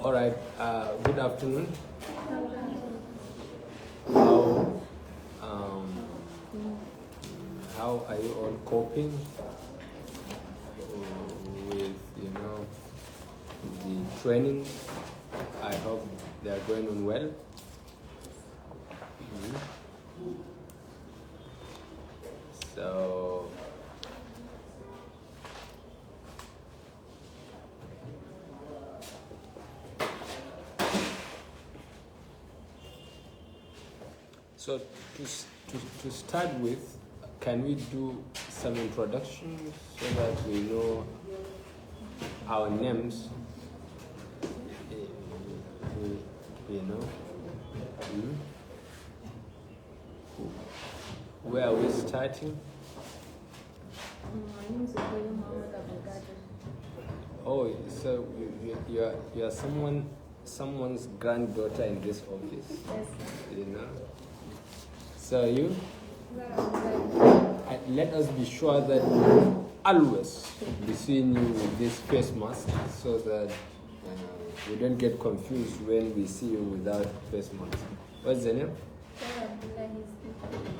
All right. Good afternoon. How um, how are you all coping with the training? I hope they are going on well. So So to start with, can we do some introductions so that we know our names? You know, Hmm? Where are we starting? My name is Abdulhamid. Oh, so you are someone's granddaughter in this office, Yes. you know. So you, let us be sure that always be seeing you with this face mask, so that we don't get confused when we see you without face mask. What's the name?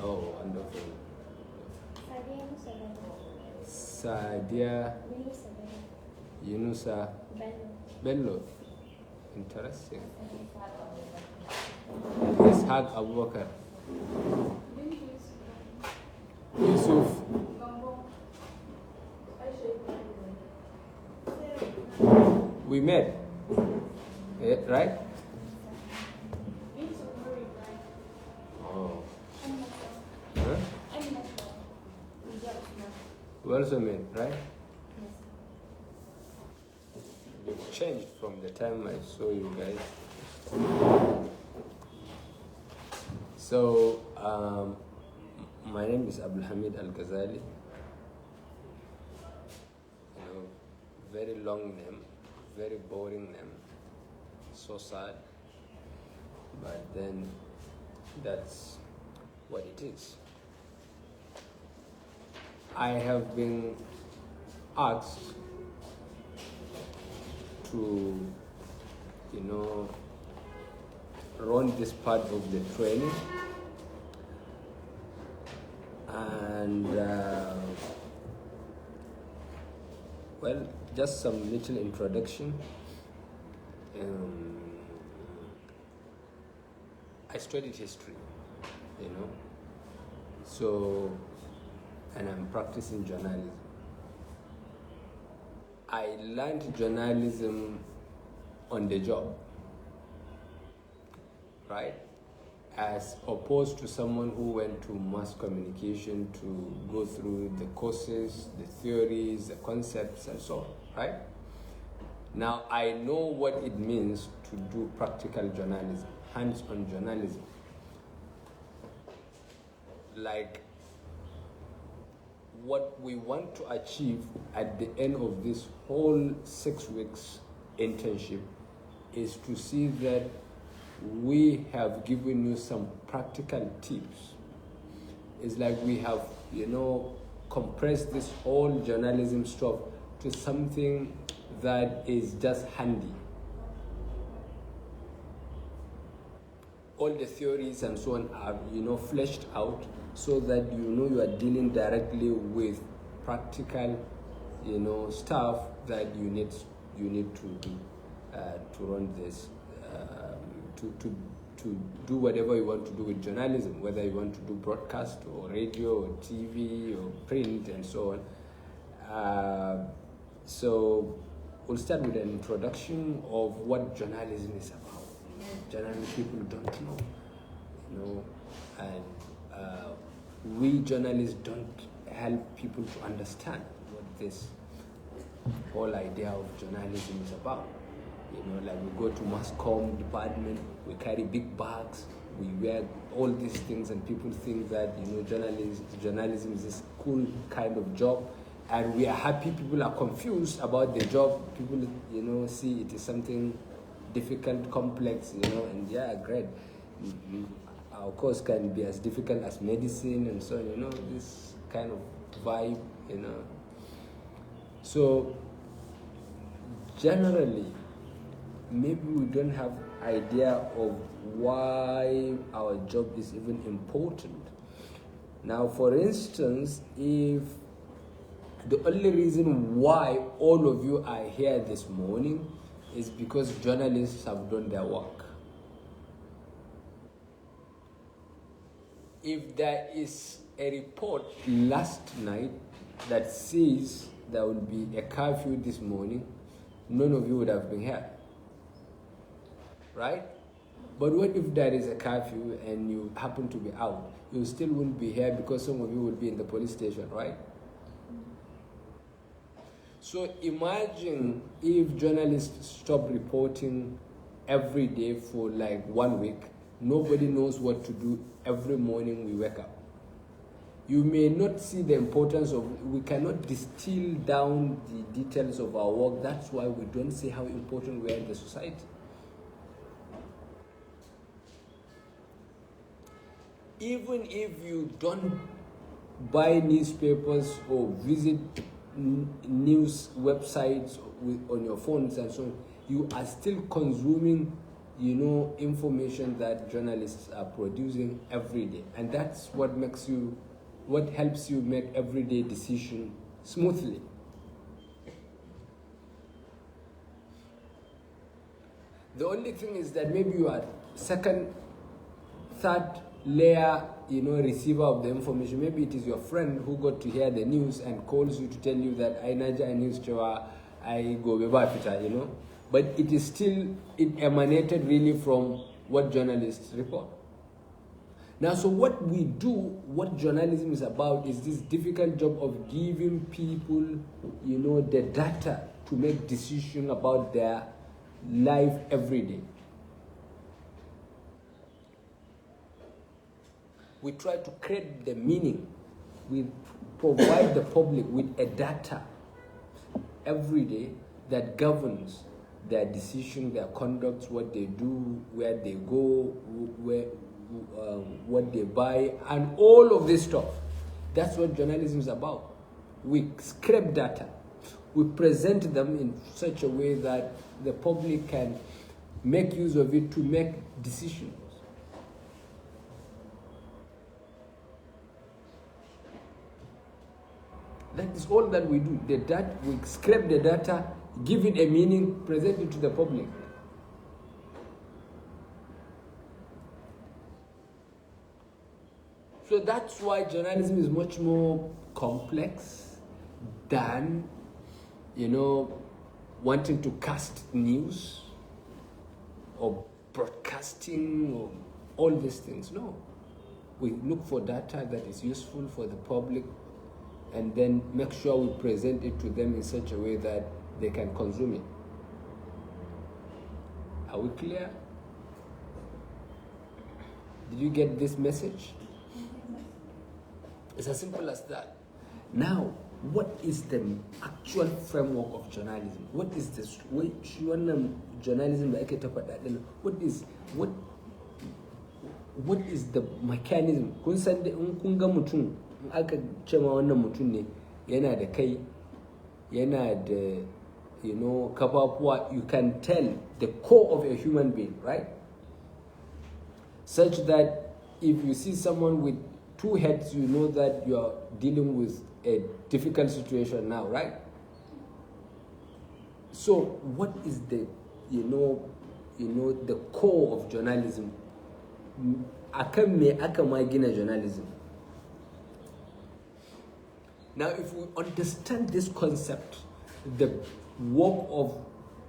Oh, wonderful. Sadia Yunusa Bello. Interesting. Ishaq Abubakar. Yusuf. We met, right? Oh. Huh? We also met, right? You've changed from the time I saw you guys. So, my name is Abdulhamid Al-Gazali. Very long name, very boring name, so sad. But then, that's what it is. I have been asked to, run this part of the training, and well, just some little introduction. I studied history, so, and I'm practicing journalism. I learned journalism on the job, right? As opposed to someone who went to mass communication to go through the courses, the theories, the concepts, and so on, right? Now, I know what it means to do practical journalism, hands-on journalism. Like, what we want to achieve at the end of this whole 6 weeks internship is to see that we have given you some practical tips. It's like we have, compressed this whole journalism stuff to something that is just handy. All the theories and so on are, fleshed out so that you are dealing directly with practical, stuff that you need to do to run this, to do whatever you want to do with journalism, whether you want to do broadcast or radio or TV or print and so on. So we'll start with an introduction of what journalism is about. Generally, people don't know, and we journalists don't help people to understand what this whole idea of journalism is about. Like we go to mass comm department, we carry big bags, we wear all these things, and people think that journalism is this cool kind of job, and we are happy. People are confused about the job. People see it is something difficult, complex, and yeah, great. Our course can be as difficult as medicine and so on, this kind of vibe, So generally, maybe we don't have idea of why our job is even important. Now, for instance, if the only reason why all of you are here this morning is because journalists have done their work. If there is a report last night that says there will be a curfew this morning, none of you would have been here, right? But what if there is a curfew and you happen to be out? You still won't be here because some of you will be in the police station, right? So imagine if journalists stop reporting every day for like 1 week. Nobody knows what to do every morning we wake up. You may not see the importance of, we cannot distill down the details of our work. That's why we don't see how important we are in the society. Even if you don't buy newspapers or visit news websites on your phones and so on, you are still consuming, information that journalists are producing every day. And that's what helps you make everyday decision smoothly. The only thing is that maybe you are second, third layer, receiver of the information. Maybe it is your friend who got to hear the news and calls you to tell you that I naja news chawa I go beba, but it emanated really from what journalists report. Now, so what we do, what journalism is about, is this difficult job of giving people, the data to make decisions about their life every day. We try to create the meaning. We provide the public with a data every day that governs their decision, their conduct, what they do, where they go, what they buy, and all of this stuff. That's what journalism is about. We scrape data. We present them in such a way that the public can make use of it to make decisions. That is all that we do. We scrape the data, give it a meaning, present it to the public. So that's why journalism is much more complex than, wanting to cast news or broadcasting or all these things. No. We look for data that is useful for the public and then make sure we present it to them in such a way that they can consume it. Are we clear? Did you get this message? It's as simple as that. Now, what is the actual framework of journalism? What is this? Journalism? What is the mechanism? Kun san da in kun ga mutum, in aka ce ma wannan mutum ne, yana da kai, yana da, kafafuwa, you can tell the core of a human being, right? Such that if you see someone with two heads, you know that you are dealing with a difficult situation now, right? So what is the, the core of journalism? Akan me aka ma gina journalism? Now, if we understand this concept, the work of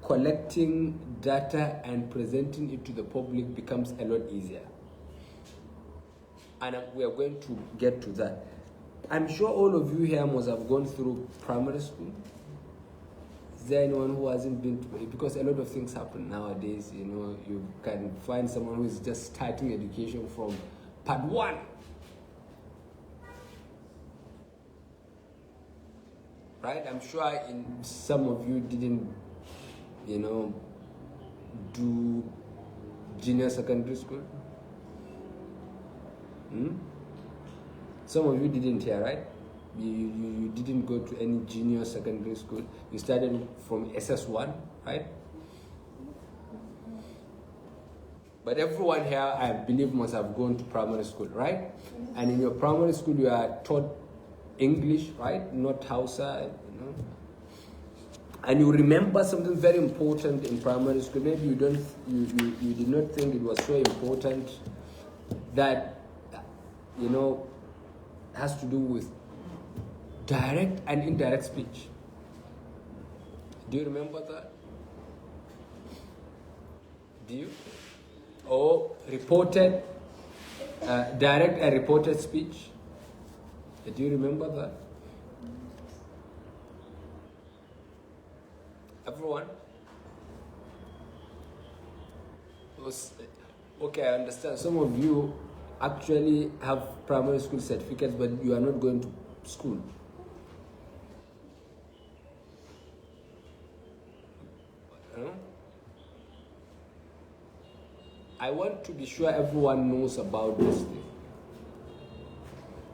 collecting data and presenting it to the public becomes a lot easier. And we are going to get to that. I'm sure all of you here must have gone through primary school. Is there anyone who hasn't been to it? Because a lot of things happen nowadays. You can find someone who is just starting education from part 1. Right? I'm sure some of you didn't, do junior secondary school. Some of you didn't hear, right? You didn't go to any junior secondary school. You started from SS1, right? But everyone here, I believe, must have gone to primary school, right? And in your primary school, you are taught English, right? Not Hausa, you know. And you remember something very important in primary school. Maybe you did not think it was so important, that, you know, has to do with direct and indirect speech. Do you remember that? Do you? Or reported, direct and reported speech? Do you remember that? Everyone? Okay, I understand. Some of you actually have primary school certificates, but you are not going to school. I want to be sure everyone knows about this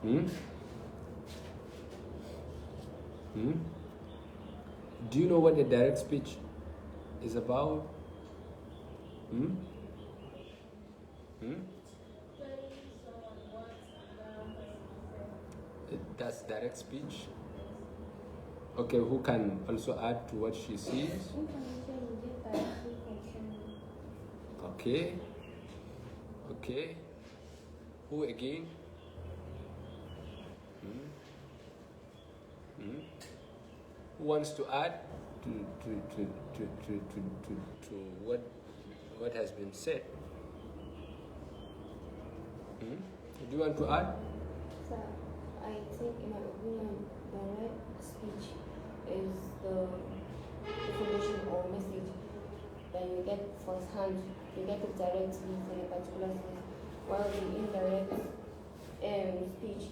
thing. Do you know what the direct speech is about? That's direct speech. Okay, who can also add to what she sees? Okay. Okay. Who again? Who wants to add to what has been said? Do you want to add? So, I think, in my opinion, direct speech is the information or message that you get firsthand. You get it directly from a particular source, while the indirect speech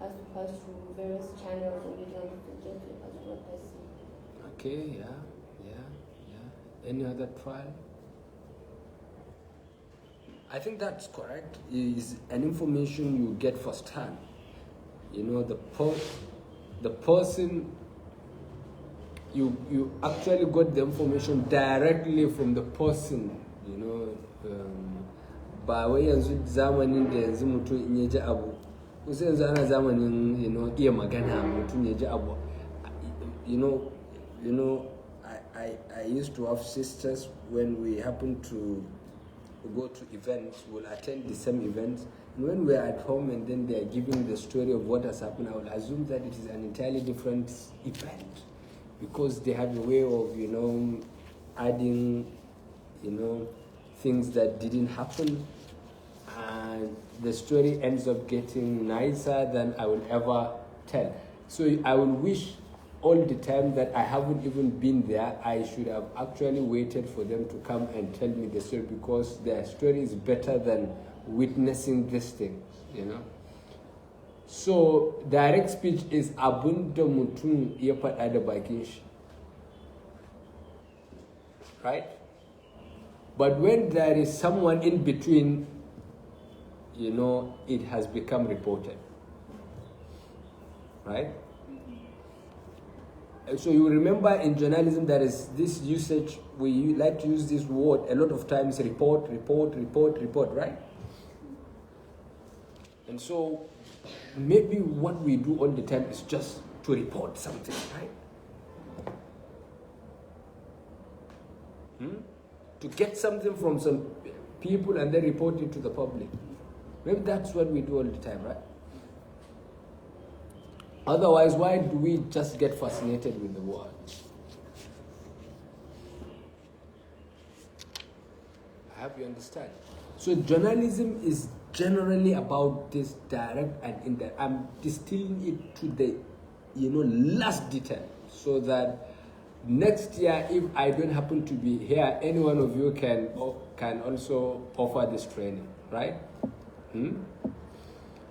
has to pass through various channels and mediums to get to a particular person. Okay, yeah. Any other trial? I think that's correct. Is an information you get firsthand. You know, the person, you actually got the information directly from the person, you know. Ba wai yanzu zamanin da yanzu mutum in ya ji abu, kusa yanzu ana zamanin, you know, iya magana mutum ya ji abu. You know, I used to have sisters. When we happen to go to events, we'll attend the same events. And when we're at home and then they're giving the story of what has happened, I would assume that it is an entirely different event, because they have a way of, you know, adding, you know, things that didn't happen, and the story ends up getting nicer than I will ever tell. So I will wish all the time that I haven't even been there. I should have actually waited for them to come and tell me the story, because their story is better than witnessing this thing, you know. So direct speech is abunda mutum ya faɗa da bakin shi, right? But when there is someone in between, you know, it has become reported, right? So you remember in journalism there is this usage, we like to use this word a lot of times, report, right? And so maybe what we do all the time is just to report something, right? To get something from some people and then report it to the public. Maybe that's what we do all the time, right? Otherwise, why do we just get fascinated with the word? I hope you understand. So journalism is generally about this direct and indirect. I'm distilling it to the, you know, last detail, so that next year, if I don't happen to be here, any one of you can also offer this training, right?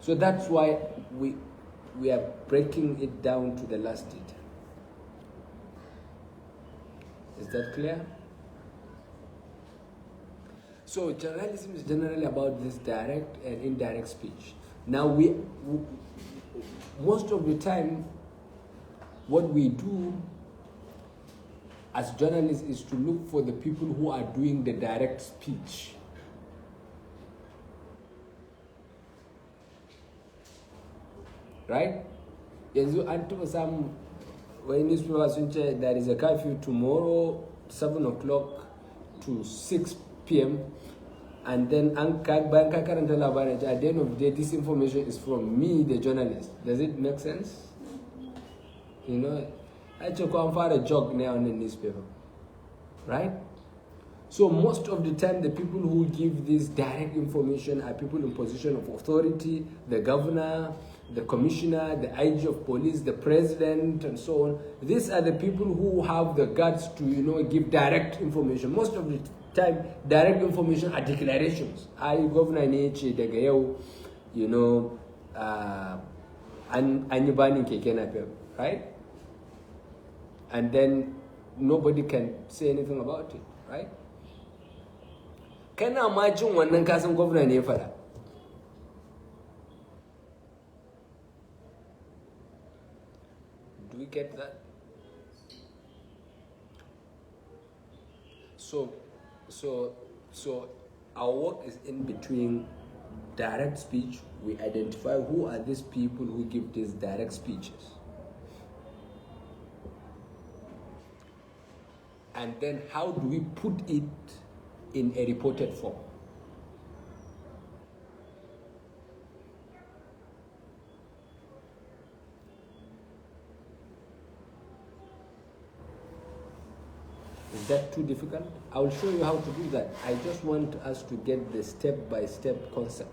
So that's why we are breaking it down to the last detail. Is that clear? So journalism is generally about this direct and indirect speech. Now most of the time, what we do as journalists is to look for the people who are doing the direct speech. right? Yanzu an taɓa samun wani newspaper sun ce there is a curfew tomorrow 7 o'clock to 6 p.m. and then bayan ka karanta labarin at the end of the day this information is from me, the journalist. Does it make sense? You know, I took on for a joke now on the newspaper, right? So most of the time, the people who give this direct information are people in position of authority, the governor, the commissioner, the IG of police, the president, and so on. These are the people who have the guts to, you know, give direct information. Most of the time, direct information are declarations. I governor Neche Degayau, you know, Anyibani Kekenapem, right? And then nobody can say anything about it, right? Kana imagine wannan kasan gwamna ne ya fada. Do we get that? So our work is in between direct speech. We identify who are these people who give these direct speeches. And then how do we put it in a reported form? Is that too difficult? I will show you how to do that. I just want us to get the step-by-step concept.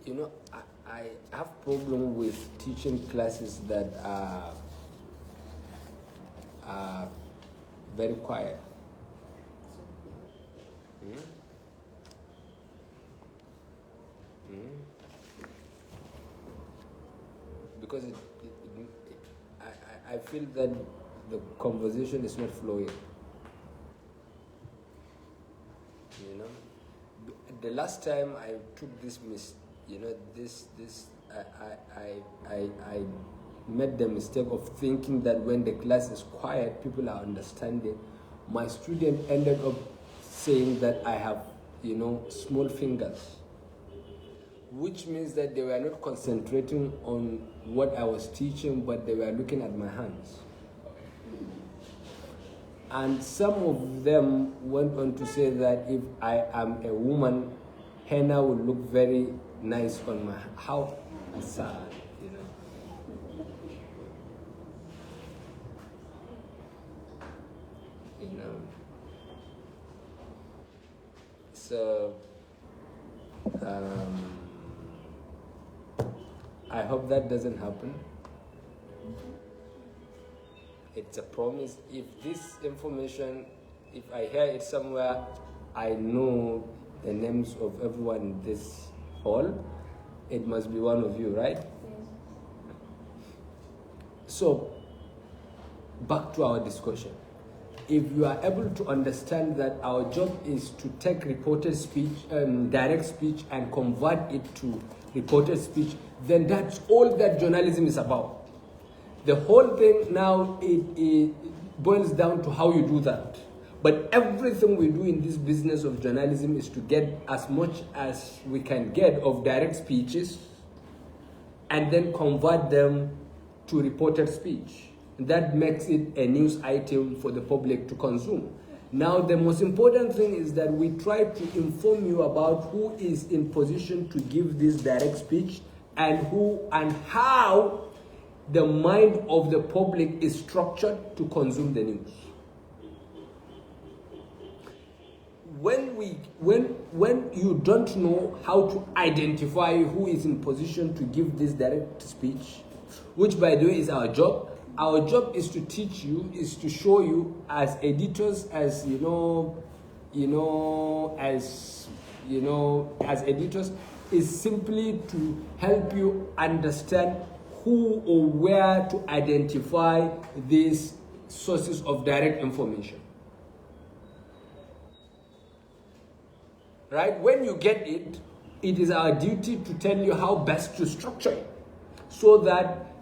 You know, I have problem with teaching classes that are very quiet. Because I feel that the conversation is not flowing. You know, the last time I took this I made the mistake of thinking that when the class is quiet, people are understanding. My student ended up saying that I have, you know, small fingers, which means that they were not concentrating on what I was teaching, but they were looking at my hands. And some of them went on to say that if I am a woman, henna will look very nice on my, how sad, you know. You know. So I hope that doesn't happen. It's a promise. If this information, if I hear it somewhere, I know the names of everyone in this hall. It must be one of you, right? Yes. So, back to our discussion. If you are able to understand that our job is to take reported speech, direct speech, and convert it to reported speech, then that's all that journalism is about. The whole thing now, it boils down to how you do that. But everything we do in this business of journalism is to get as much as we can get of direct speeches and then convert them to reported speech. That makes it a news item for the public to consume. Now, the most important thing is that we try to inform you about who is in position to give this direct speech and who and how the mind of the public is structured to consume the news. When you don't know how to identify who is in position to give this direct speech, which by the way is our job is to teach you, is to show you as editors, as editors, is simply to help you understand who or where to identify these sources of direct information. Right? When you get it, it is our duty to tell you how best to structure it. so that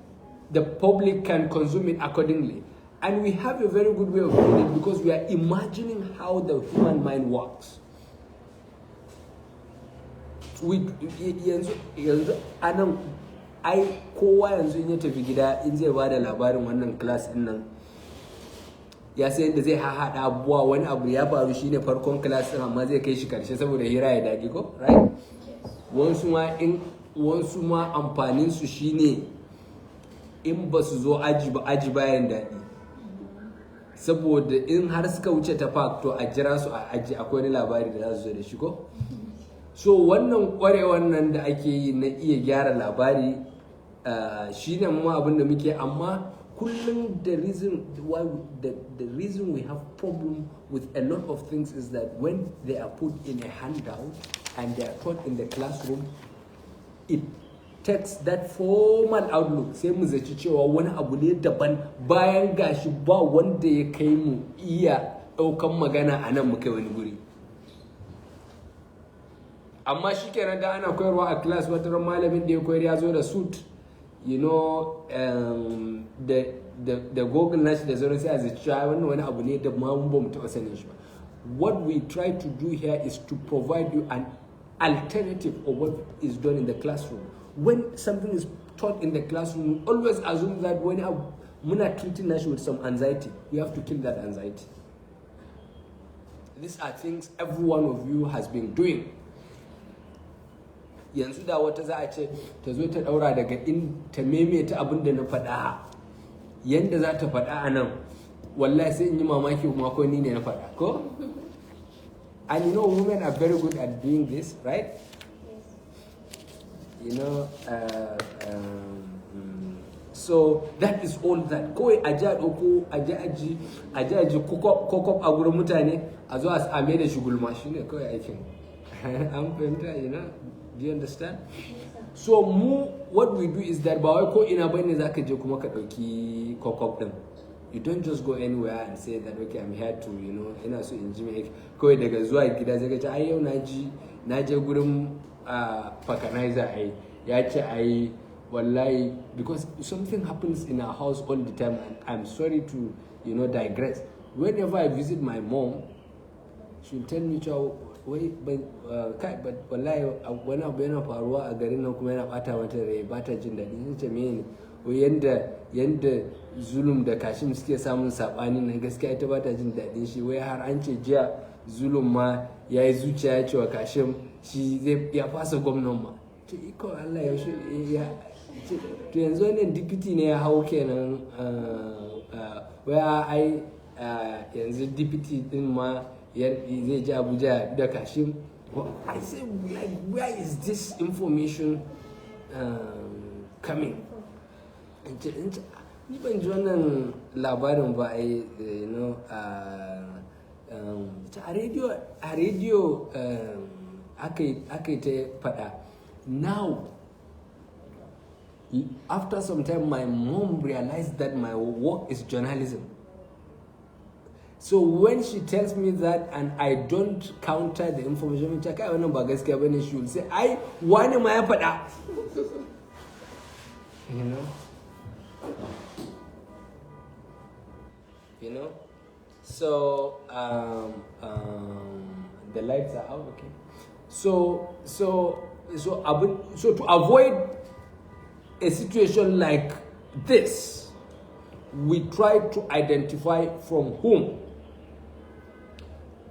the public can consume it accordingly. And we have a very good way of doing it because we are imagining how the human mind works. Yanzu anan ai kowa yanzu in ya tafi gida in zai bada labarin wannan class din nan ya sai yadda zai haɗa abubuwa, wani abu ya faru shine farkon class din amma zai kai shi karshe saboda hira ya daɗi ko, right? Wasu ma amfanin su shine in ba su zo aji bayan daɗi, saboda in har suka wuce ta park to a jira su a aji akwai wani labari da za su zo da shi ko. So wannan ƙwarewan nan da ake yi na iya gyara labari shine ma abin da muke, amma kullum the reason we have problem with a lot of things is that when they are put in a handout and they are taught in the classroom, it takes that formal outlook, sai mu zaci cewa wani abu ne daban bayan gashi ba wanda ya kai mu iya ɗaukan magana a nan mu kai wani guri. Amma shi kenan da ana koyarwa a class, wata ran malamin da ya koyar ya zo da suit, you know, da google nashi da sauran, sai a zaci cewa wannan wani abu ne da ma mun ba mu taɓa sanin shi ba. What we try to do here is to provide you an alternative of what is done in the classroom. When something is taught in the classroom, we always assume that when muna treating nashi with some anxiety, we have to kill that anxiety. These are things every one of you has been doing. Yanzu da wata za a ce ta zo ta daura daga in ta maimaita abin da na faɗa yanda za ta faɗa a nan, wallahi sai in yi mamaki kuma ko ni ne na faɗa ko. And you know, women are very good at doing this, right? You know, so that is all that. Kawai aji a ɗauko aji kokop a gurin mutane a zo a mai da shi gulma, shi ne kawai aikin. An fahimta, you know? Do you understand? So what we do is that ba wai ko ina bane zaka je kuma ka ɗauki kokop ɗin. You don't just go anywhere and say that, okay, I'm here to, you know, ina so in ji mai kawai daga zuwa gida zai ce ai yau na je gurin vulcanizer ai ya ce ai wallahi, because something happens in our house all the time, and I'm sorry to, you know, digress. Whenever I visit my mom, she'll tell me, wai but wallahi wani abu yana faruwa a garin nan kuma yana bata mata rai, bata jin daɗi. Sun ce mene? Yanda Zulum da Kashim suke samun sabani nan, gaskiya ita bata jin daɗin shi. Wai har an ce jiya Zulum ma ya yi zuciya ya ce wa Kashim shi zai ya fasa gwamnan ma. To iko Allah ya to yanzu wannan deputy ne ya hau kenan, wai ai yanzu deputy din ma zai ji Abuja da Kashim. I say, like, where is this information coming? Ni ban ji wannan labarin ba ai, you know, a radio aka yi ta faɗa. Now, after some time, my mom realized that my work is journalism. So when she tells me that and I don't counter the information, she will say, I wani ma ya faɗa. You know? So the lights are out, okay. So to avoid a situation like this, we try to identify from whom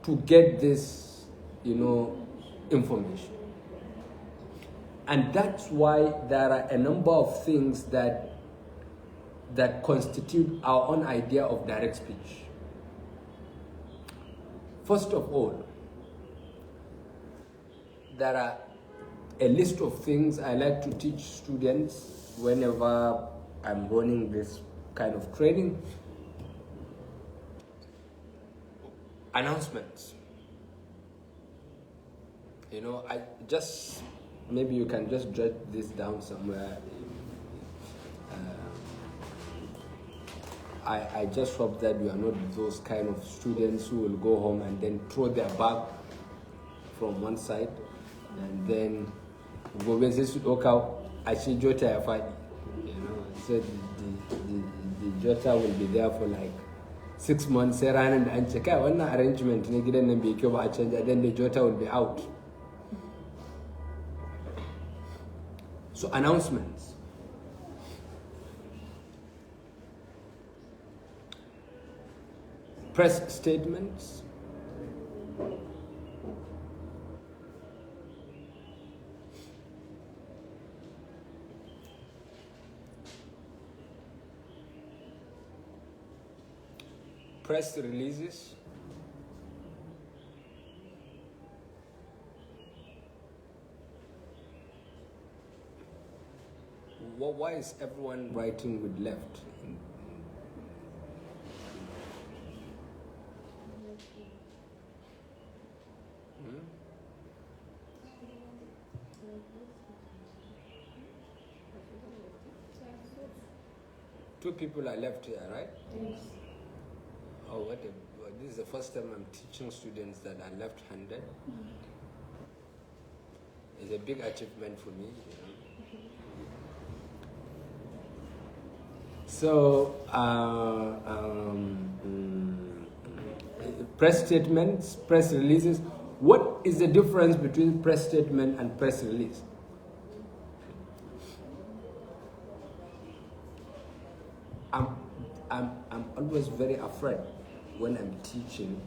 to get this, you know, information. And that's why there are a number of things that constitute our own idea of direct speech. First of all, there are a list of things I like to teach students whenever I'm running this kind of training. Announcements. You know, maybe you can just jot this down somewhere. I just hope that you are not those kind of students who will go home and then throw their bag from one side and then go and say, okay, I should jot a fight. So the jota will be there for like 6 months. Sai ranar da an ce kai wannan arrangement ne gidan nan bai kyau ba a canja, then the jota will be out. So announcements. Press statements. Press releases. Why is everyone writing with left? Two people are left here, right? Yes. Oh, this is the first time I'm teaching students that are left-handed. It's a big achievement for me. So, press statements, press releases. What is the difference between press statement and press release? I'm always very afraid when I'm teaching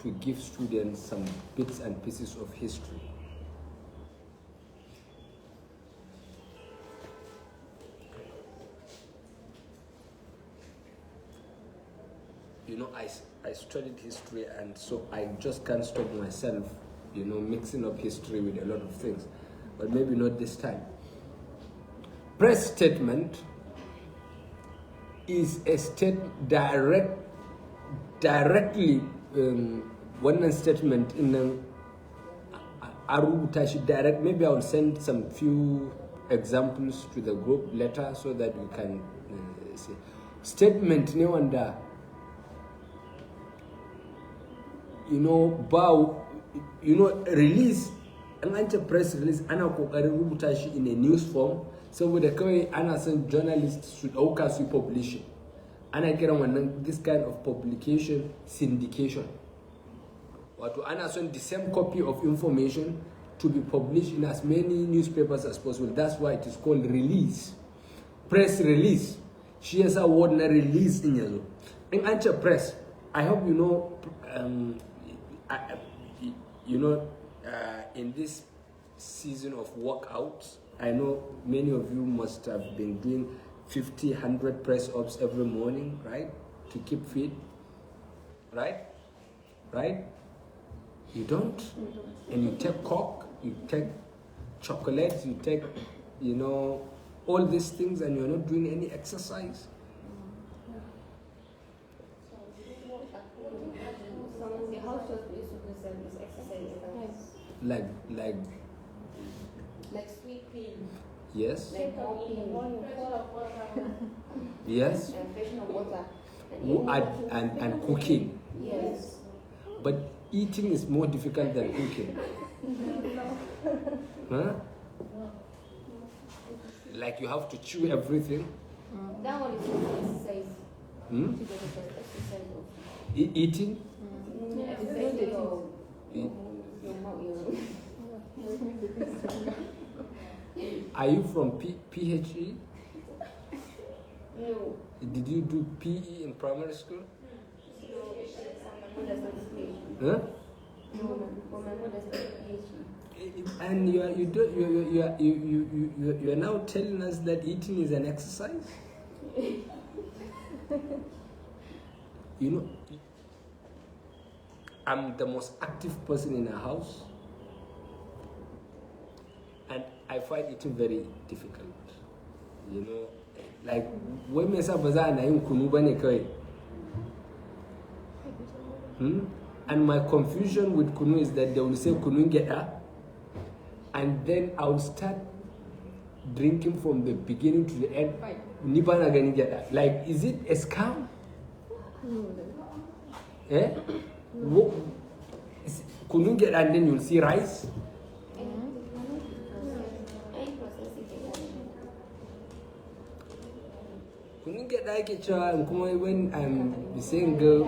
to give students some bits and pieces of history. I studied history, and so I just can't stop myself, mixing up history with a lot of things. But maybe not this time. Press statement is a directly one statement in a direct. Maybe I'll send some few examples to the group later so that we can see. Statement ne wanda release an ce press release ana kokarin rubuta shi in a news form saboda kawai ana son journalists su dauka su publishing. Ana kiran wannan this kind of publication syndication. Wato ana son the same copy of information to be published in as many newspapers as possible. That's why it is called release. Press release. Shi yasa word na release din yazo. In an ce press, I hope in this season of workouts, I know many of you must have been doing 50, 100 press-ups every morning, right? To keep fit, right? Right? You don't? And you take Coke, you take chocolates, you take, all these things, and you're not doing any exercise. Like sweeping. Yes. Like walking. Yes. And fetching of water. And cooking. Yes. But eating is more difficult than cooking. Huh? Like you have to chew everything. That one is exercise. Exercise. Eating? Are you from PHE? No. Did you do PE in primary school? No. Huh? And you are now telling us that eating is an exercise? I'm the most active person in our house, and I find eating very difficult. Like when me sa baza na yin kunu bane kai. And my confusion with kunu is that they will say kunu geta, and then I will start drinking from the beginning to the end. Ni bana gani geta. Like, is it a scam? Kunu geta, and then you'll see rice. get like it when I'm single.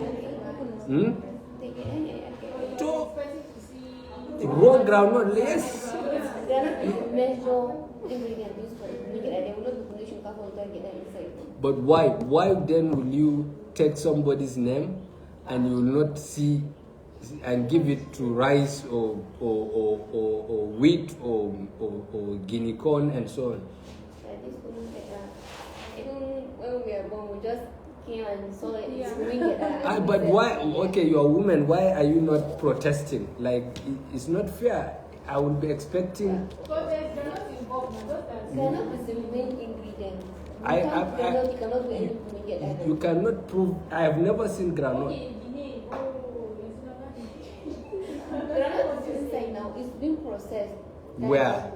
To raw groundnut, yes. But why? Why then will you take somebody's name and you will not see and give it to rice or wheat or guinea corn and so on? Even when we are born, we just came and saw it. But why? Okay, you're a woman. Why are you not protesting? Like, it's not fair. I would be expecting. Because they're not involved. They're not the main ingredient. You cannot do anything. You cannot prove. I have never seen granite. Granite is inside now. It's being processed. Where?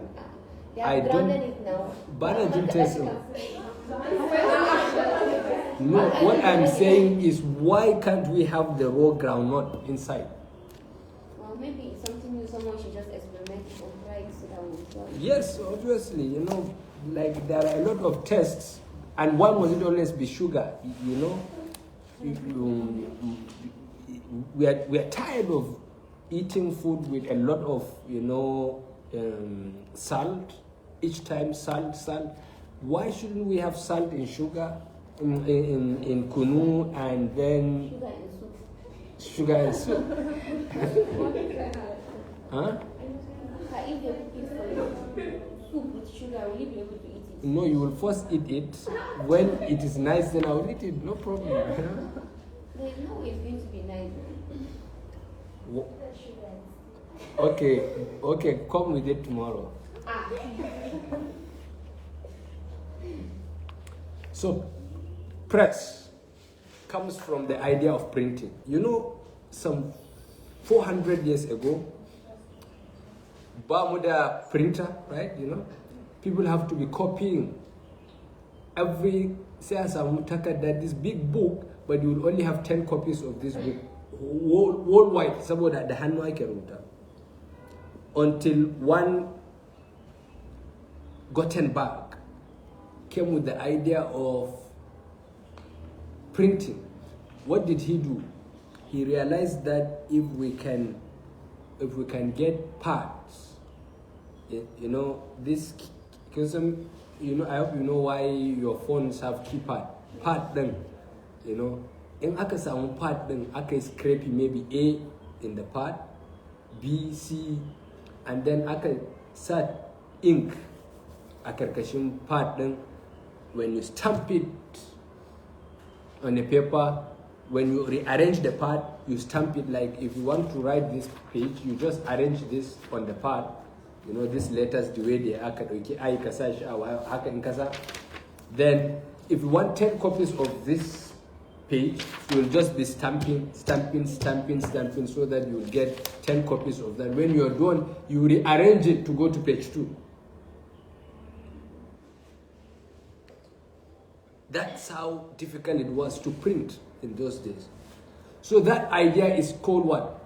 I don't. It now. But I didn't tell you. No, what I'm saying is, why can't we have the raw groundnut inside? Well, maybe it's something new. Someone should just experiment or try it so that we enjoy. Yes, obviously, like there are a lot of tests, and why must it always be sugar? We are tired of eating food with a lot of salt. Each time salt. Why shouldn't we have salt in sugar, in kunu, and then sugar and soup? Huh? If you eat soup with sugar, will you be able to eat it? No, you will first eat it. When it is nice, then I will eat it. No problem. There's no way it's going to be nice. Okay, come with it tomorrow. So, press comes from the idea of printing. Some 400 years ago, Bermuda printer, right? People have to be copying every that this big book, but you will only have 10 copies of this book worldwide. Saboda the hannu ake rubuta. Until one Gutenberg came with the idea of printing. What did he do? He realized that if we can get parts, this, because I hope you know why your phones have keypad. Part then, in aka samu part then aka scrape maybe A in the part, B, C, and then aka set ink a karkashin part then. When you stamp it on a paper, when you rearrange the part, you stamp it. Like if you want to write this page, you just arrange this on the part. These letters the way they are. Then if you want 10 copies of this page, you will just be stamping so that you will get 10 copies of that. When you are done, you rearrange it to go to page 2. That's how difficult it was to print in those days. So that idea is called what?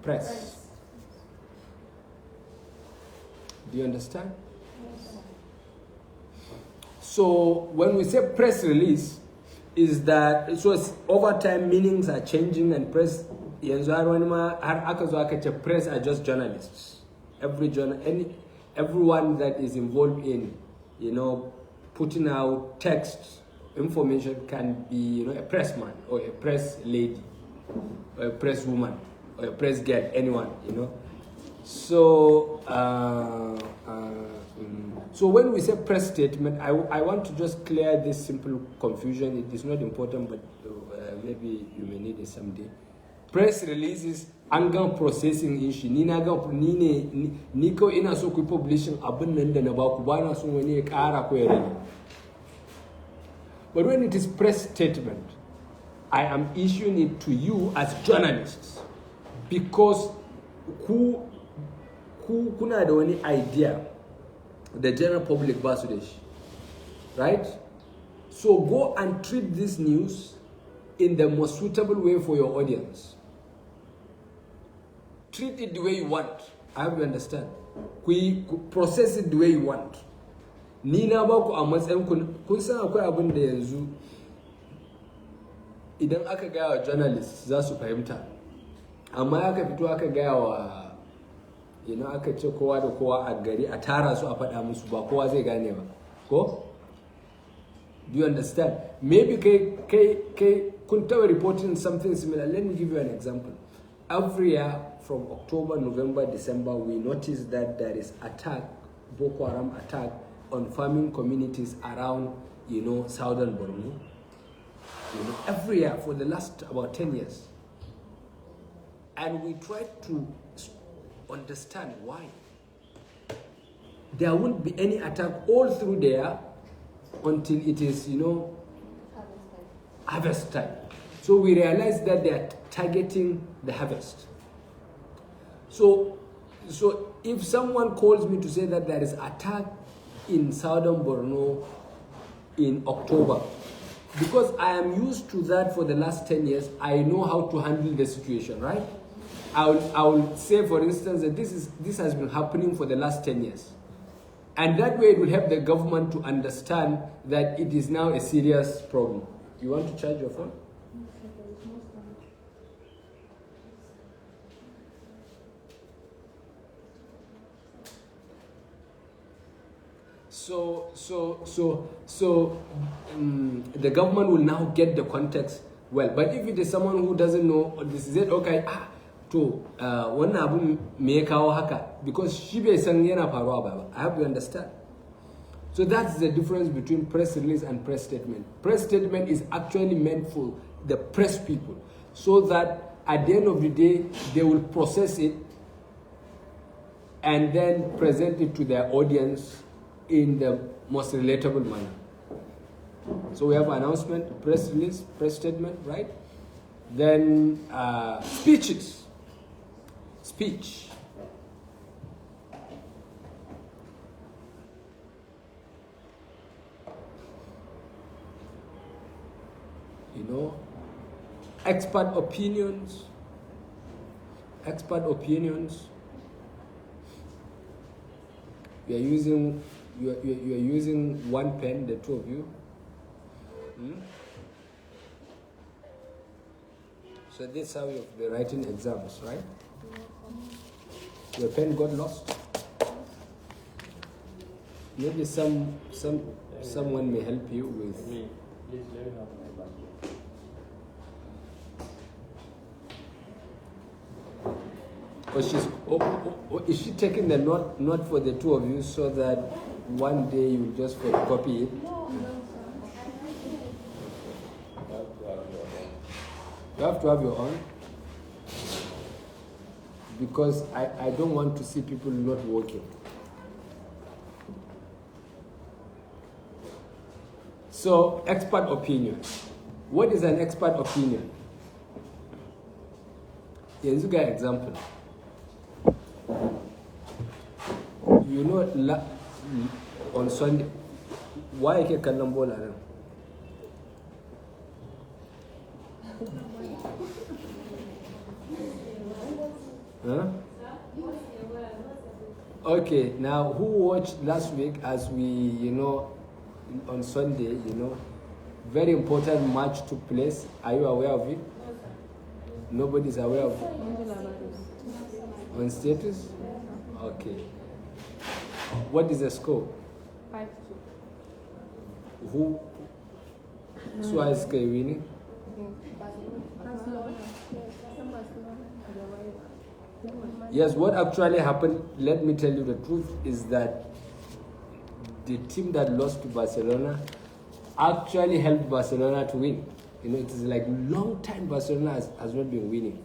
Press. Do you understand? Yes. So when we say press release, is that over time meanings are changing, and press press are just journalists. Everyone that is involved in putting out text information can be a pressman or a press lady or a press woman or a press girl, anyone. So so when we say press statement, I want to just clear this simple confusion. It is not important, but maybe you may need it someday. Press releases angan processing in shi ni ko ina so ku publishing abin nan da na ba ku bana so wani ya kara ko ya rage. But when it is press statement, I am issuing it to you as journalists because kuna da wani idea, the general public ba su da shi, right? So go and treat this news in the most suitable way for your audience. Treat it the way you want. I hope you understand. We process it the way you want. ni na ba ku a matsayin kun san akwai abin da yanzu idan aka gaya wa journalist za su fahimta, amma aka fito aka gaya wa aka ce kowa da kowa a gari a tara su a faɗa musu ba kowa zai gane ba ko? Do you understand? Maybe kai kun taɓa reporting something similar. Let me give you an example. Every year from October, November, December, we notice that there is attack, Boko Haram attack on farming communities around, southern Borno. Every year for the last about 10 years. And we try to understand why. There won't be any attack all through there until it is, harvest time. So we realize that they are targeting the harvest. So if someone calls me to say that there is attack in southern Borno in October, because I am used to that for the last 10 years, I know how to handle the situation, right? I will say, for instance, that this has been happening for the last 10 years. And that way it will help the government to understand that it is now a serious problem. You want to charge your phone? So the government will now get the context well. But if it is someone who doesn't know, this is it, okay, wannan abun me ya kawo haka, because shi bai san yana faruwa ba. I hope you understand. So that's the difference between press release and press statement. Press statement is actually meant for the press people, so that at the end of the day, they will process it and then present it to their audience in the most relatable manner. So we have announcement, press release, press statement, right? Then speeches. Speech. Expert opinions. You are using one pen, the two of you. So this is how you'll be writing exams, right? Your pen got lost. Maybe someone may help you with. Me, please let me have my back. Is she taking the note for the two of you so that one day you will just copy it? You have to have your own. Because I don't want to see people not working. So, expert opinion. What is an expert opinion? Here's a good example. On Sunday, why I can't ball around? Huh? Okay, now who watched last week as we, on Sunday, very important match took place. Are you aware of it? Nobody's aware of it? On status? Okay. What is the score? 5-2. Who? Suarez winning? Yes, what actually happened, let me tell you the truth, is that the team that lost to Barcelona actually helped Barcelona to win. It is like long time Barcelona has not been winning.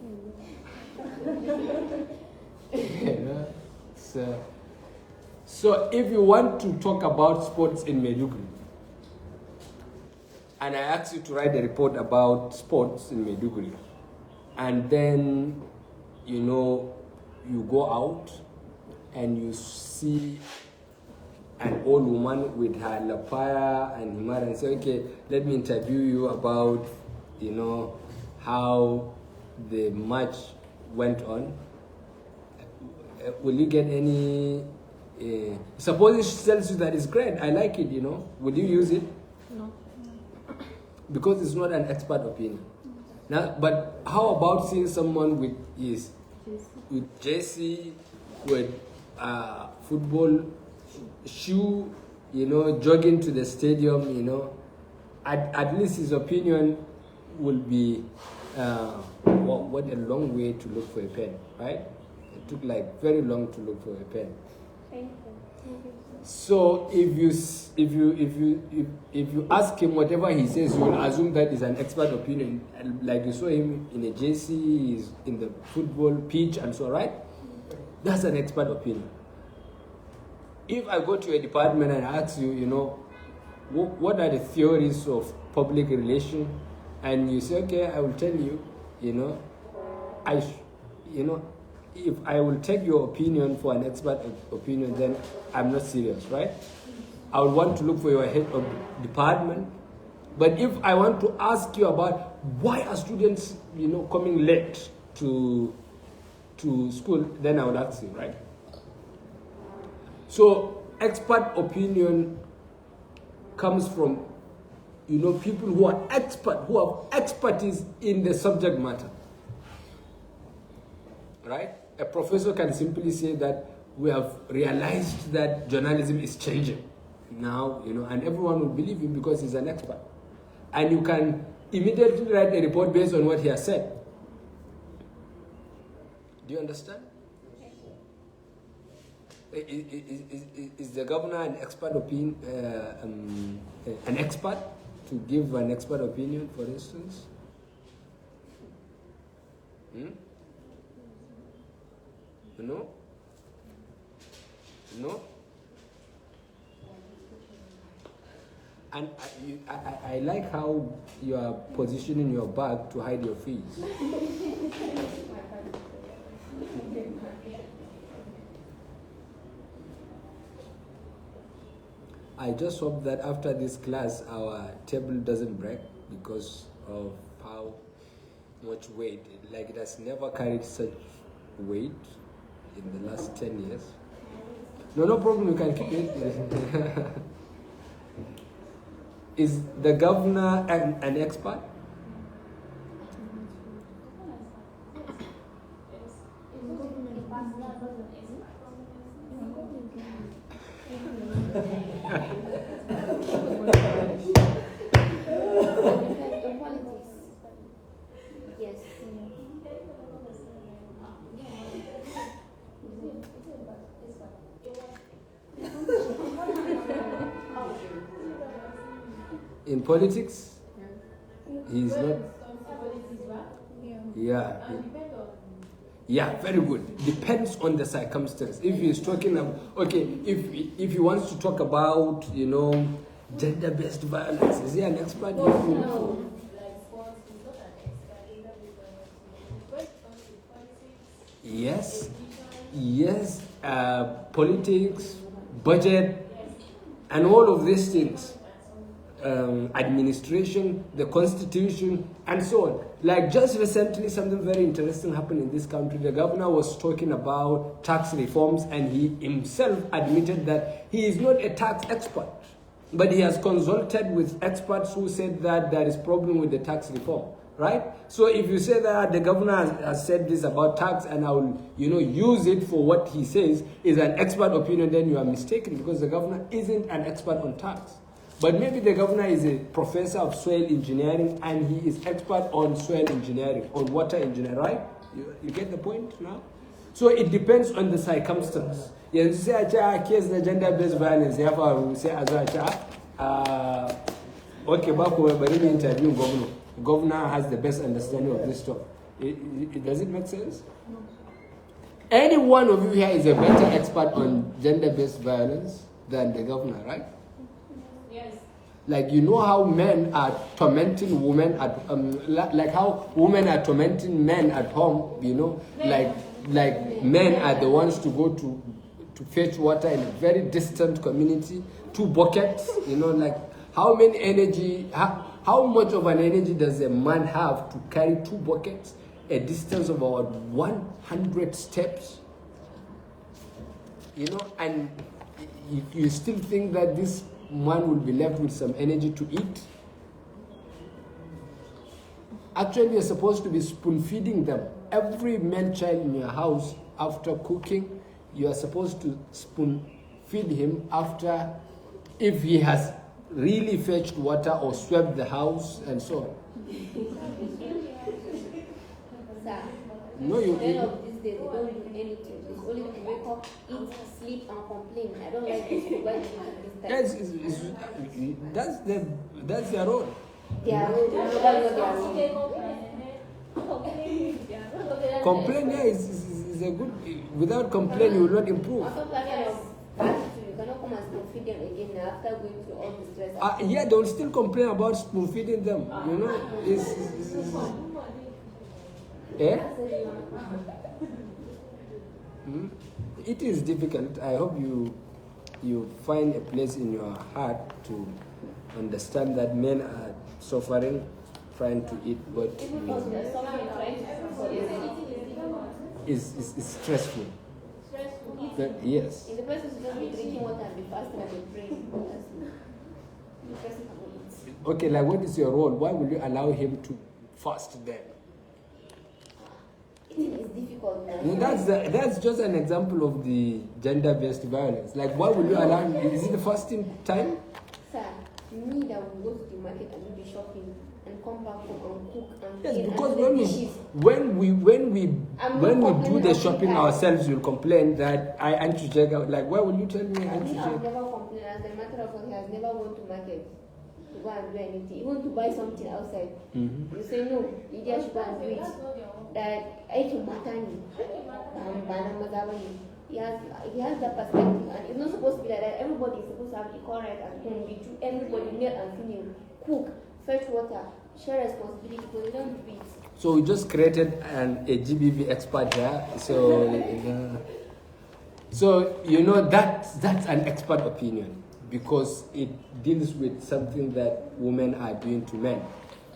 So if you want to talk about sports in Maiduguri, and I ask you to write a report about sports in Maiduguri, and then, you go out and you see an old woman with her lapaya and himar and say, okay, let me interview you about, how the match went on. Will you get any Suppose she tells you that it's great, I like it, will you use it? No. Because it's not an expert opinion. Now, but how about seeing someone with jersey, with football shoe, jogging to the stadium, at least his opinion will be, what a long way to look for a pen, right? It took like very long to look for a pen. Thank you. So if you ask him whatever he says, you will assume that is an expert opinion. Like you saw him in a JC, he's in the football pitch and so on, right? That's an expert opinion. If I go to a department and ask you, what are the theories of public relations, and you say, okay, I will tell you, if I will take your opinion for an expert opinion, then I'm not serious, right? I would want to look for your head of department. But if I want to ask you about why are students, coming late to school, then I would ask you, right? So expert opinion comes from, people who are expert, who have expertise in the subject matter, right? A professor can simply say that we have realized that journalism is changing now, and everyone will believe him because he's an expert. And you can immediately write a report based on what he has said. Do you understand? Is the governor an expert an expert to give an expert opinion, for instance? No? And I like how you are positioning your bag to hide your fees. I just hope that after this class, our table doesn't break because of how much weight. Like it has never carried such weight in the last 10 years. No problem, you can keep it. Is the governor an expert? Yes. In politics, he's not. Yeah, very good. Depends on the circumstance. If he's talking about, if he wants to talk about, gender-based violence, is he an expert? No. Yes, politics, budget, and all of these things. Administration, the constitution, and so on. Like just recently, something very interesting happened in this country. The governor was talking about tax reforms, and he himself admitted that he is not a tax expert, but he has consulted with experts who said that there is problem with the tax reform, right? So if you say that the governor has said this about tax, and I will, use it for what he says is an expert opinion, then you are mistaken, because the governor isn't an expert on tax. But maybe the governor is a professor of soil engineering, and he is expert on soil engineering, on water engineering, right? You get the point now? So it depends on the circumstance. You say a case of gender-based violence, therefore say okay, back but in interview governor. Governor has the best understanding of this stuff. Does it make sense? No. Any one of you here is a better expert on gender-based violence than the governor, right? Yes. Like, how men are tormenting women at like how women are tormenting men at home, like men are the ones to go to fetch water in a very distant community, 2 buckets, like how much of an energy does a man have to carry 2 buckets a distance of about 100 steps? you know, and you still think that this man will be left with some energy to eat? Actually, you're supposed to be spoon feeding them. Every male child in your house, after cooking, you are supposed to spoon feed him after, if he has really fetched water or swept the house and so on. Sir, No, men of these days, they don't do anything. It's only to wake up, eat, sleep, and complain. I don't like this. Why do you this type? that's their role. They are old. Nobody knows they are old. Complain, yeah, is a good. Without complaint, you will not improve. Also, kind of attitude. You cannot come and spoon feed them again after going through all the stress. Yeah, they will still complain about spoon feeding them. You know, yeah. It is difficult. I hope you find a place in your heart to understand that men are suffering, trying to eat, but it's stressful. But yes. In the person who's just be drinking water and be fasting and be praying. The person can eat. Okay, like what is your role? Why will you allow him to fast then? Eating is difficult now. No, that's just an example of the gender-based violence. Like, why will you allow him? Is it the fasting time? Sir, me that will go to the market and do the shopping and come back home and cook and Yes, clean because and do the dishes. when we do the shopping that. ourselves, you'll complain that I want to check out. Like, why will you tell me I want to Me, I've check? never complained. As a matter of fact, he has never gone to market to go and do anything, even to buy something outside. Mm-hmm. You say no, Lydia should go and do it. That aikin mata ne, ba na maza ba ne. He has that perspective, and it's not supposed to be like that. Everybody is supposed to have equal right at home. We do everybody, male and female, cook, fetch water, share responsibility, but we don't do it. So we just created a GBV expert here. So so you know that's an expert opinion because it deals with something that women are doing to men.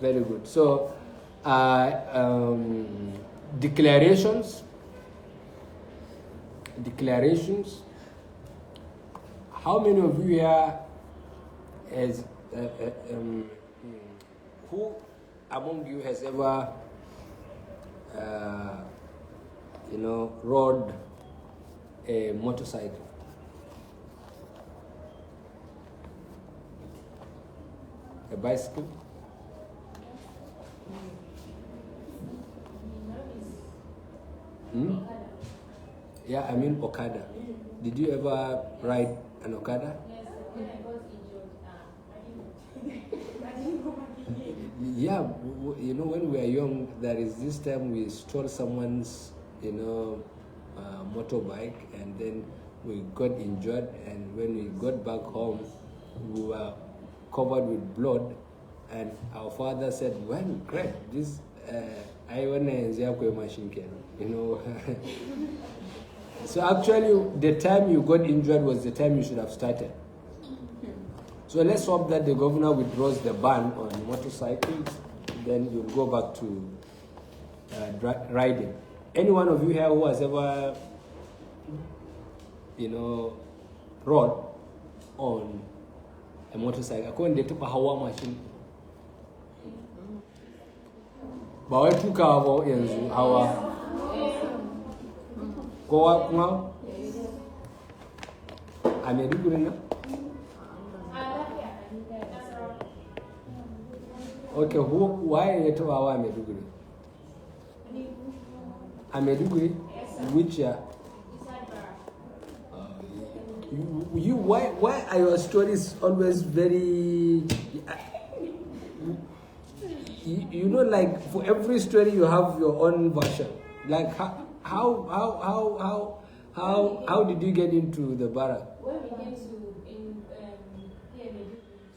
Very good. So declarations. How many of you here has who among you has ever rode a motorcycle? A bicycle? Yeah, I mean Okada. Did you ever ride an Okada? Yeah, you know, when we were young, there is this time we stole someone's, motorbike, and then we got injured, and when we got back home, we were covered with blood, and our father said, well, great, this, I want to machine can, So actually, the time you got injured was the time you should have started. So let's hope that the governor withdraws the ban on motorcycles, then you'll go back to riding. Any one of you here who has ever, rode on a motorcycle? According to the Hawa machine. Ba wai tukawa ba yanzu hawa. Kowa kuma a Maiduguri nan? Okay, waye ya taba wa Maiduguri? A Maiduguri? Which year? Why are your stories always very? Like for every story you have your own version. Like how did you get into the barrack? When we came to here in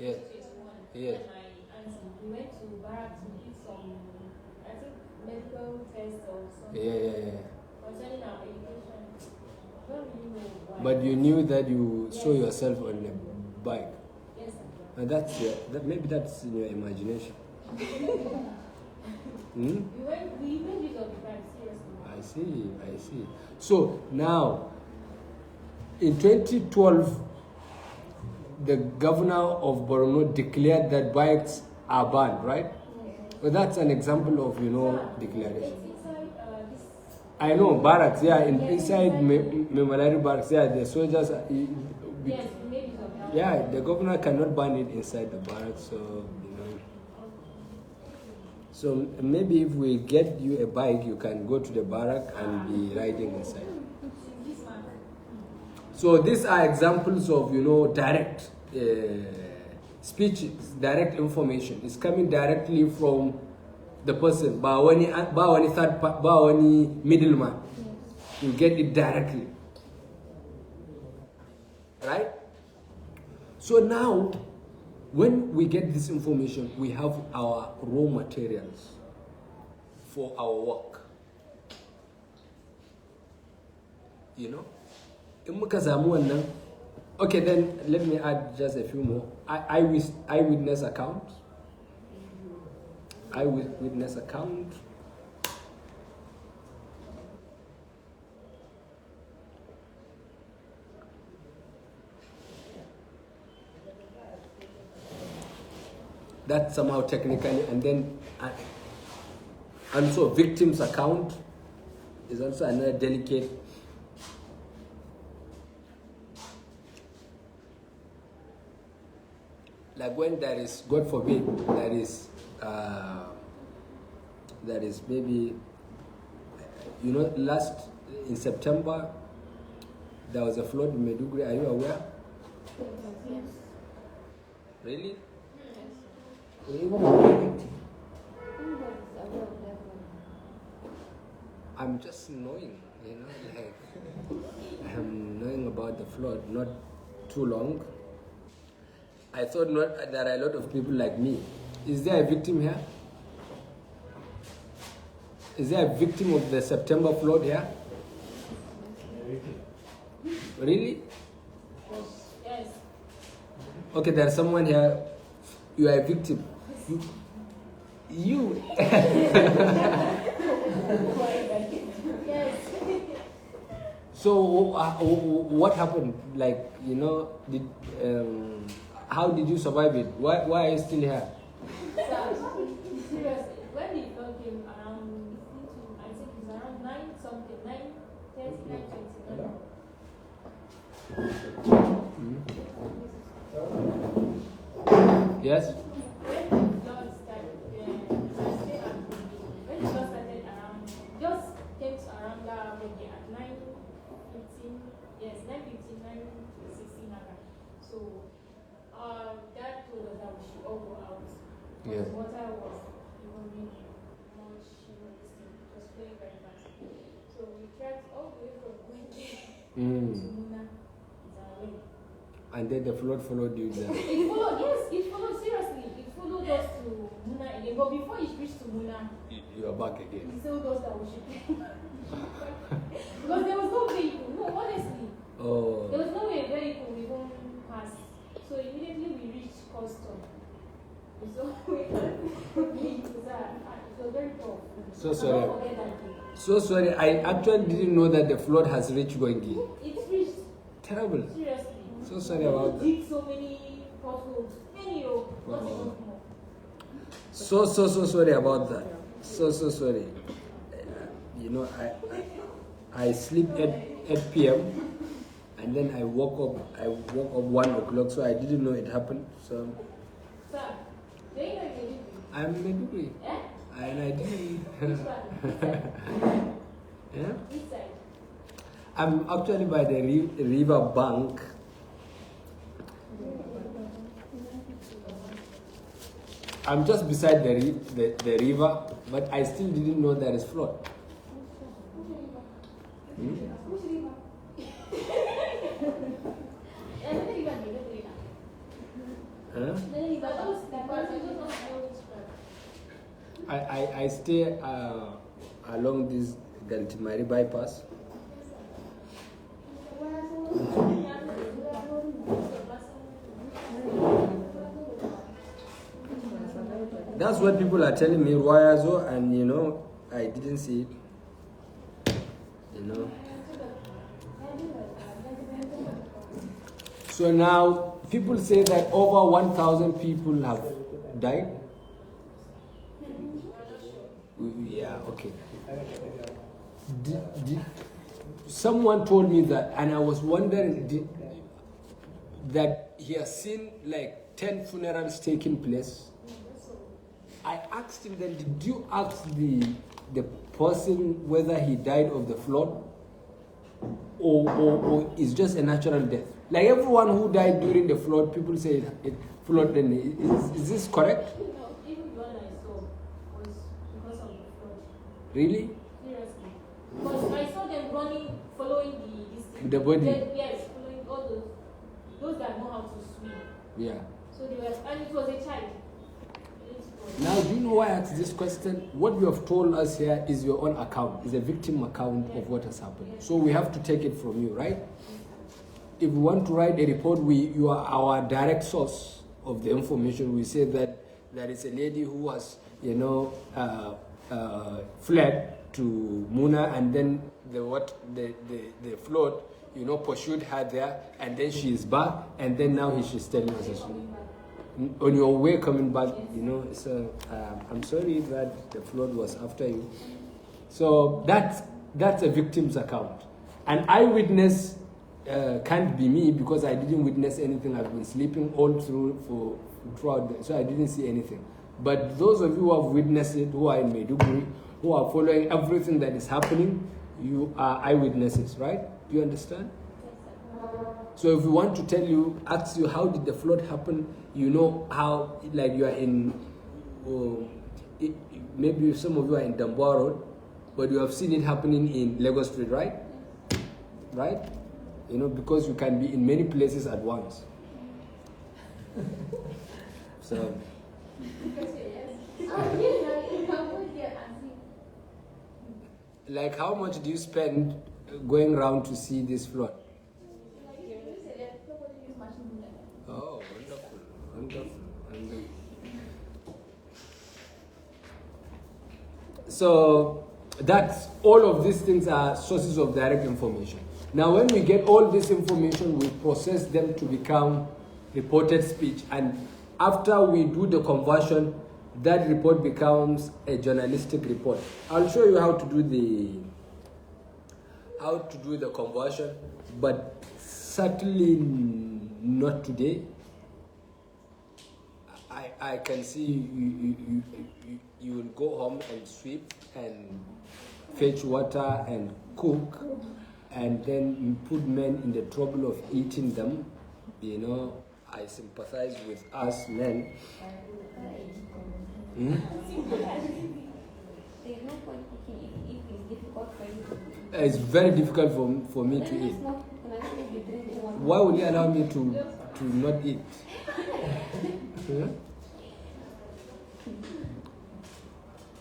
Yeah. 2021, Yeah. my auntie, we went to barrack to do some, I think, medical tests or something. Yeah. Concerning our education. I don't really know why. But you knew that you saw yourself on a bike. Yes, sir. And maybe that's in your imagination. We even did on the crime, seriously. I see. So now, in 2012, the governor of Borno declared that bikes are banned, right? Well, that's an example of, declaration. It's inside this. I know, barracks, yeah, inside Memalari barracks, yeah, the soldiers, Yes, maybe so. yeah, the governor cannot ban it inside the barracks, so, So maybe if we get you a bike, you can go to the barrack and be riding inside. This one. So these are examples of, direct speech, direct information. It's coming directly from the person, by any third, by any middleman. You get it directly, right? So now, when we get this information, we have our raw materials for our work. In muka samu wannan, okay, then let me add just a few more. Eyewitness account. Eyewitness account. That's somehow technically, and then also victim's account is also another delicate. Like when there is, God forbid, there is maybe, last in September, there was a flood in Maiduguri. Are you aware? Yes. Really? Everybody's aware of that one. I'm just knowing, like I'm knowing about the flood, not too long. I thought not there are a lot of people like me. Is there a victim here? Is there a victim of the September flood here? Really? Yes. Okay, there's someone here. You are a victim. You. Yes. So what happened? Like, how did you survive it? Why are you still here? Seriously, when the flood came around, I think it's around 9 something, 9:30, 9:29. Yes. When the flood started, just came to around that maybe at 9:15, yes, 9:15, 9:16 around. So, Dad told us that we should all go out. Yes. The water was even much, it was flowing very fast. So we trekked all the way from Gwenge to Muna, is our way. And then the flood followed you there. It followed, yes, it followed, seriously. It followed us to Muna again. But before it reached to Muna, You are back again. he told us that we should because there was no vehicle. No, honestly. Oh. There was no way a vehicle we won't pass. So immediately we reached custom. So we had vehicles. It was very tough. So sorry. I'll not forget that day. So sorry, I actually didn't know that the flood has reached Gwengi. It reached, Terrible. seriously. So sorry about that. Did so many potholes. Many, not even more. So sorry about that. So sorry. I sleep at 8 p.m. and then I woke up 1 o'clock, so I didn't know it happened. So Sir, do you know Maiduguri? I'm Maiduguri. Eh? And I didn't. Which one? Yeah? Which side? I'm actually by the river bank. I'm just beside the river, but I still didn't know there is flood. Hmm? Which river? Yeah, the river, the river. Huh? The river, those parts, I don't know which part. I stay along this Galtimari bypass. That's what people are telling me, Royazo, and I didn't see it. So now people say that over 1,000 people have died. Yeah, okay. Someone told me that, and I was wondering that he has seen like 10 funerals taking place. I asked him then, did you ask the person whether he died of the flood or is just a natural death? Like everyone who died during the flood, people say it flood. Then is this correct? No, even the one I saw was because of the flood. Really? Seriously. Because I saw them running, following The body? Yes, following all those that know how to swim. Yeah. So they were, and it was a child. Now, do you know why I asked this question? What you have told us here is your own account, is a victim account of what has happened. So we have to take it from you, right? If we want to write a report, you are our direct source of the information. We say that there is a lady who was, fled to Muna, and then the flood, pursued her there, and then she is back, and then now she's telling us a story. On your way coming back, so I'm sorry that the flood was after you. So that's a victim's account. An eyewitness can't be me because I didn't witness anything. I've been sleeping all throughout, so I didn't see anything. But those of you who have witnessed it, who are in Maiduguri, who are following everything that is happening, you are eyewitnesses, right? Do you understand? So if we want to ask you how did the flood happen, you know how, like you are in, maybe some of you are in Damboa Road, but you have seen it happening in Lagos Street, right? Right? Because you can be in many places at once. So. Like how much do you spend going around to see this flood? Oh, wonderful. So that's all of these things are sources of direct information. Now when we get all this information, we process them to become reported speech, and after we do the conversion, that report becomes a journalistic report. I'll show you how to do the conversion, but certainly not today. I can see you will go home and sweep and fetch water and cook, and then you put men in the trouble of eating them. I sympathize with us men. There's no point cooking if it's difficult for you to eat. It's very difficult for me to eat. Why will you allow me to not eat? Yeah?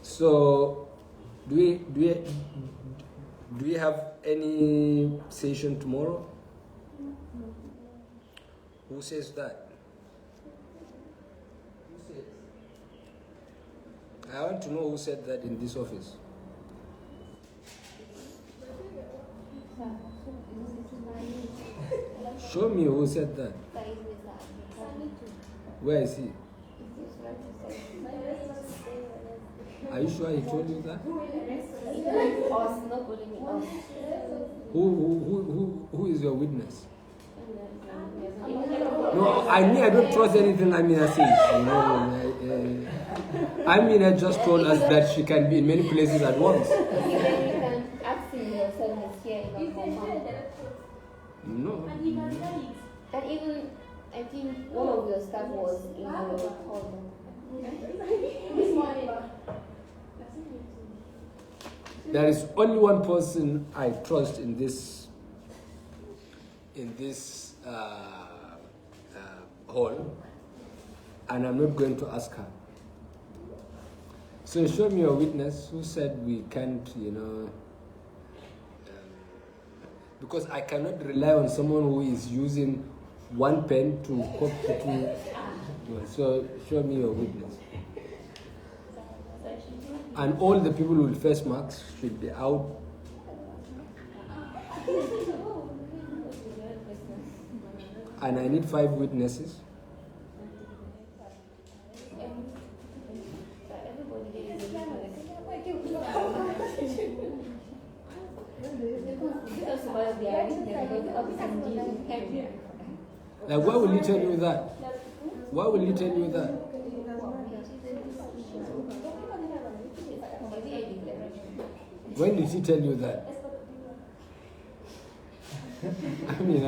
So, do we have any session tomorrow? Who says that? I want to know who said that in this office. Show me who said that. Where is he? Are you sure he told you that? Who is your witness? No, I don't trust anything Amina says. Amina just told us that she can be in many places at once. No. And he can tell it. And even, I think one of your staff was in your hall. This morning. There is only one person I trust in this hall, and I'm not going to ask her. So show me a witness who said we can't, because I cannot rely on someone who is using one pen to copy two. So show me your witness. And all the people with face marks should be out. And I need 5 witnesses. Like, why will he tell you that? Why will he tell you that? When did he tell you that? I mean,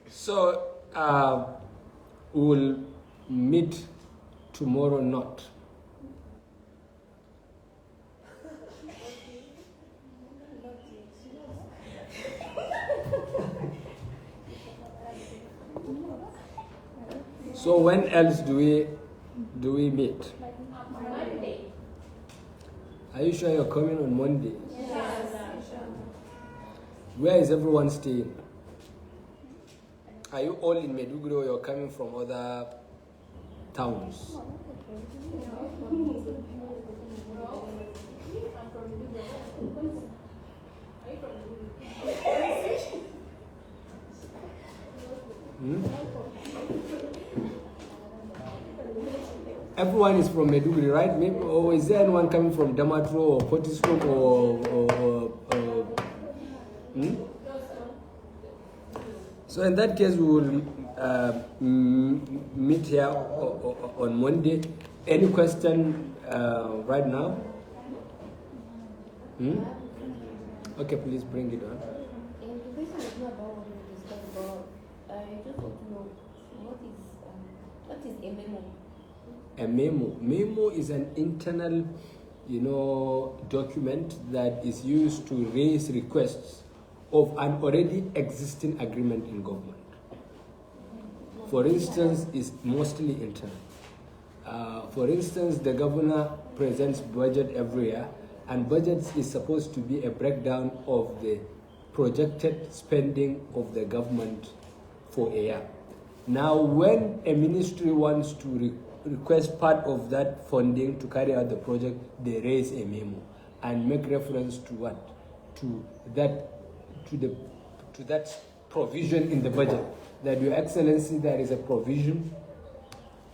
so we'll meet tomorrow not. So when else do we meet? Monday. Are you sure you're coming on Monday? Yes. Where is everyone staying? Are you all in Meduguri or you're coming from other towns? Hmm? Everyone is from Meduguri, right? Maybe, or is there anyone coming from Damatro or Potiskum or hmm? So in that case, we will meet here on Monday. Any question right now? Hmm? Okay, please bring it on. The question is not about what we discussed, but I just want to know what is a memo? A memo. Memo is an internal, document that is used to raise requests of an already existing agreement in government. For instance, it's mostly internal. For instance, the governor presents budget every year, and budget is supposed to be a breakdown of the projected spending of the government for a year. Now, when a ministry wants to request part of that funding to carry out the project, they raise a memo and make reference to what? To that provision in the budget. That, Your Excellency, there is a provision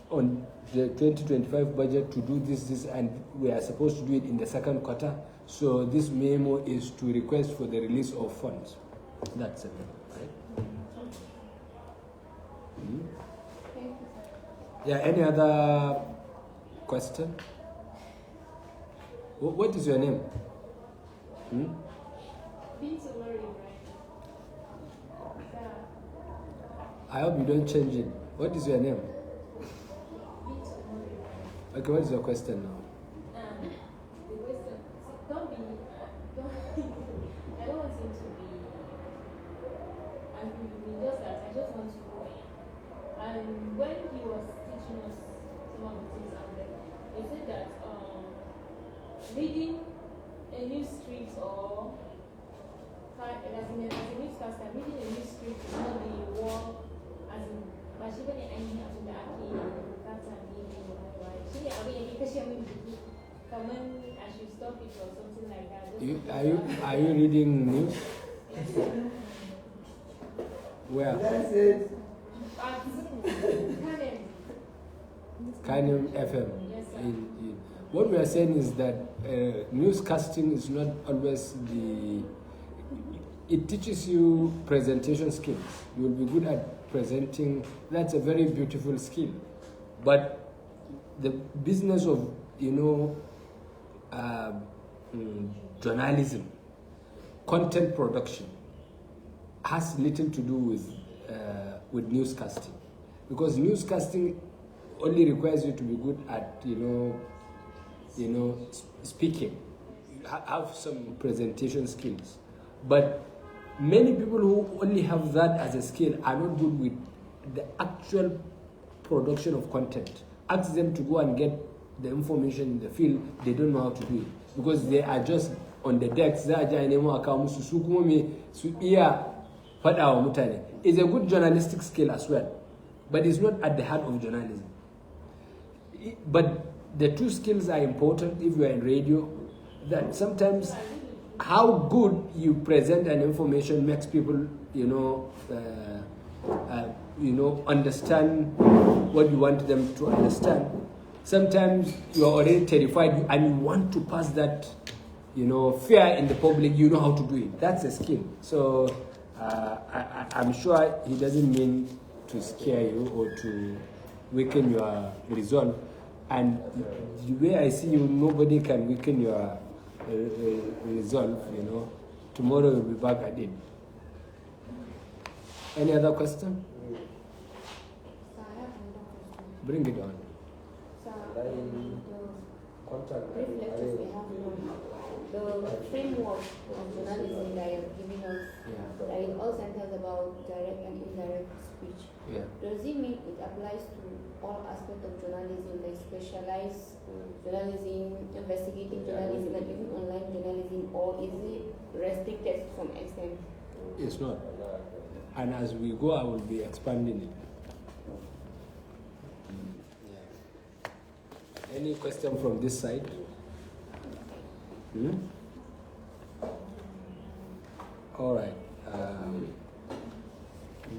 on the 2025 budget to do this, and we are supposed to do it in the second quarter. So this memo is to request for the release of funds. That's a memo, right? Mm-hmm. Yeah, any other question? What is your name? Hmm? I hope you don't change it. What is your name? Okay, what is your question now? The question, don't be, I don't want him to be angry with me, just that I just want to know. And when he was teaching us some of the things out there, he said that reading a new script or as a newscaster, reading a new script is not the war as in Bashibani Aini Abdul I should stop it or something like that. Are you reading news? Where? That's it. Kanem FM. Yes, sir. What we are saying is that newscasting is not always it teaches you presentation skills. You will be good at presenting. That's a very beautiful skill. But the business of, journalism, content production, has little to do with newscasting. Because newscasting only requires you to be good at, speaking. You have some presentation skills. But many people who only have that as a skill are not good with the actual production of content. Ask them to go and get the information in the field, they don't know how to do it. Because they are just on the decks. It's a good journalistic skill as well. But it's not at the heart of journalism. But the two skills are important if you are in radio. That sometimes how good you present an information makes people, understand what you want them to understand. Sometimes you're already terrified and you want to pass that, fear in the public. You know how to do it. That's a skill. So I'm sure he doesn't mean to scare you or to weaken your resolve. And the way I see you, nobody can weaken your resolve. Tomorrow we'll be back at it. Any other question? So I have another question. Bring it on. So the brief lectures we have now, the framework of journalism that you're giving us, Yeah. that it all centers about direct and indirect speech. Yeah. Does it mean it applies to all aspects of journalism, like specialized journalism, investigative journalism, and even online journalism, or is it restricted to some extent? It's not. And as we go, I will be expanding it. Yeah. Any question from this side? All right.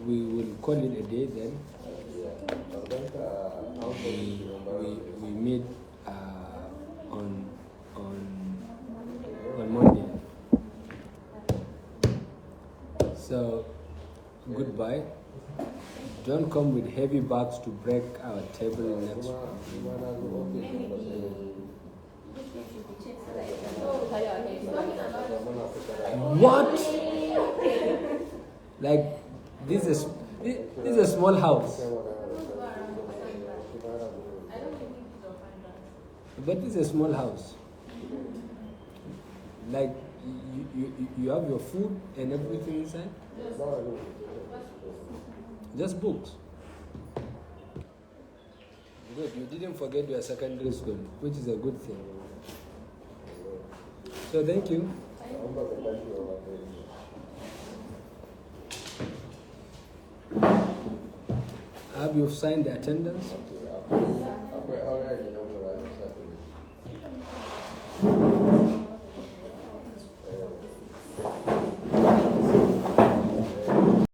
We will call it a day then. We meet on Monday. So goodbye. Don't come with heavy bags to break our table next What? Like this is a small house. But this is a small house. Like you have your food and everything inside? Just books. Good, you didn't forget your secondary school, which is a good thing. So thank you. Have you signed the attendance?